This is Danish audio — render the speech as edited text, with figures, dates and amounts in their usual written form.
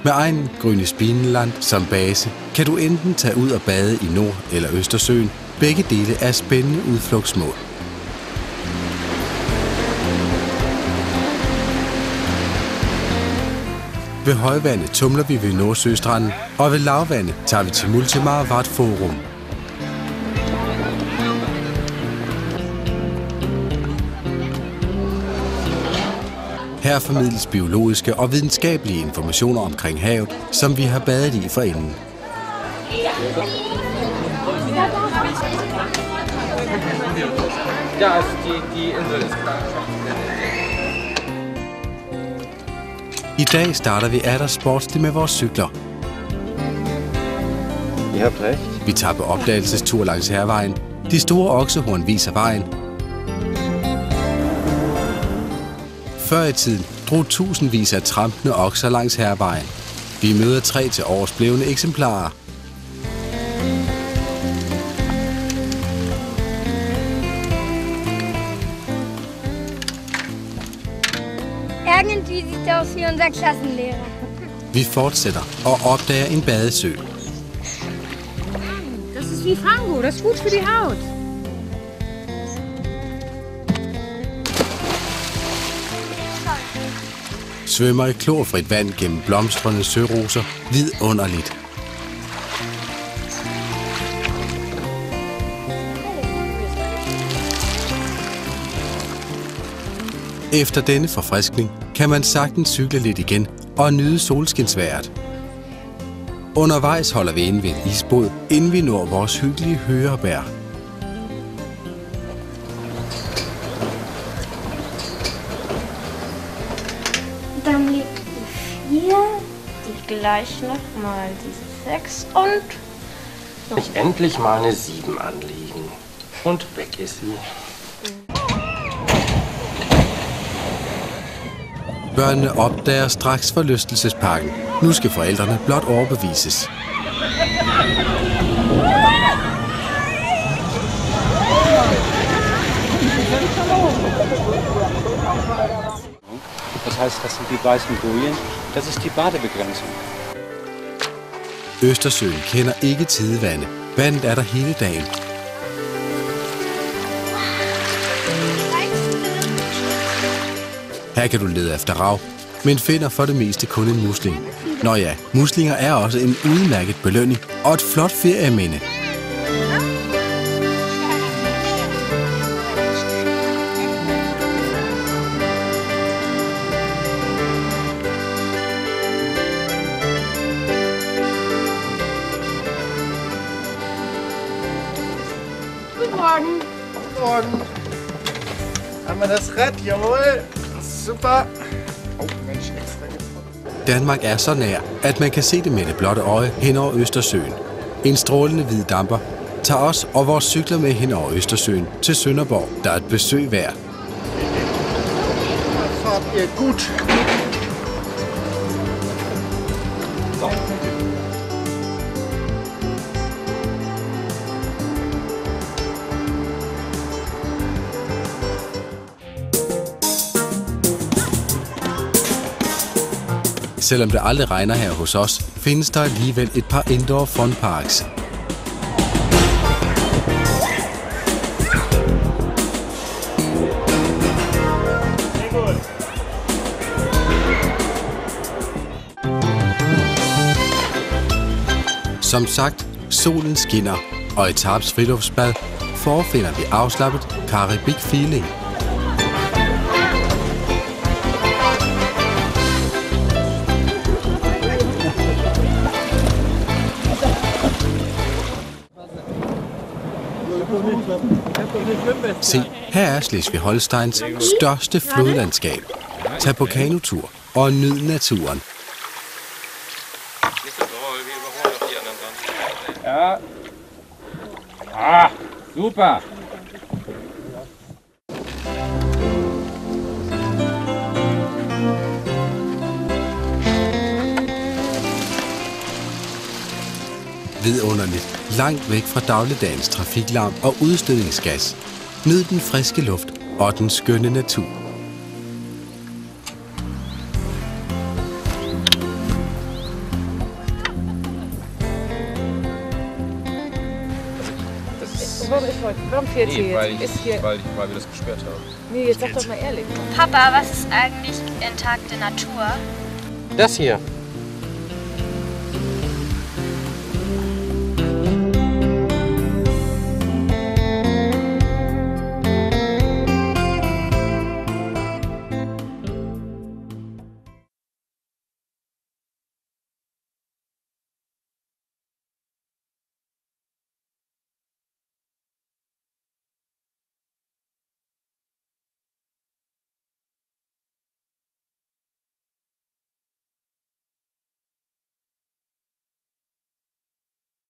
Med egen Grüne Spineland som base kan du enten tage ud og bade i Nord- eller Østersøen. Begge dele er spændende udflugtsmål. Ved højvandet tumler vi ved Nordsøstranden, og ved lavvandet tager vi til Multimar Forum. Her formidles biologiske og videnskabelige informationer omkring havet, som vi har badet i forinden. I dag starter vi atter sportsligt med vores cykler. Vi tager på opdagelsestur langs Hærvejen. De store oksehorn viser vejen. Før i tiden drog tusindvis af trampende okser langs Hærvejen. Vi møder 3 til års blevne eksemplarer. Irgendwie sieht aus wie unser Klassenlehrer. Vi fortsætter og opdager en badesø. Das ist wie Fango, das ist gut für die Haut. Svømmer i klorfrit vand gennem blomstrende søroser. Vidunderligt. Efter denne forfriskning kan man sagtens cykle lidt igen og nyde solskinsvejret. Undervejs holder vi inde ved en isbåd, inden vi når vores hyggelige Hørebær. Dann liegt die 4, die gleich nochmal diese 6 und... Ich endlich mal eine 7 anlegen. Und weg ist sie. Børnene opdager straks forlystelsespakken. Nu skal forældrene blot overbevises. Das heißt, das sind die weißen Bojen. Das ist die Badebegrenzung. Østersøen kender ikke tidevande. Vandet er der hele dagen. Her kan du lede efter rav, men finder for det meste kun en musling. Nå ja, muslinger er også en udmærket belønning og et flot ferieminde. Guten Morgen. Guten Morgen. Haben wir das Rad? Jawohl. Super. Oh, Mensch, extra gefunden. Danmark er så nær, at man kan se det med det blotte øje hen over Østersøen. En strålende hvid damper tager os og vores cykler med hen over Østersøen til Sønderborg, der er et besøg værd. Fahrt ihr gut. Selvom det aldrig regner her hos os, findes der alligevel et par indoor fun parks. Som sagt, solen skinner, og i Tarps friluftsbad forfinder vi afslappet Caribbean feeling. Se, her er Slesvig-Holsteins største flodlandskab. Tag på kanotur og nyd naturen. Ja. Ah, super. Vidunderligt, langt væk fra dagligdagens trafiklarm og udstødningsgas. Nyd den friske luft og den skønne natur. Warum fährt sie jetzt? weil Ist hier. wir das gesperrt haben. Nee, jetzt sag doch mal ehrlich. Papa, was ist eigentlich intakte Natur? Das hier.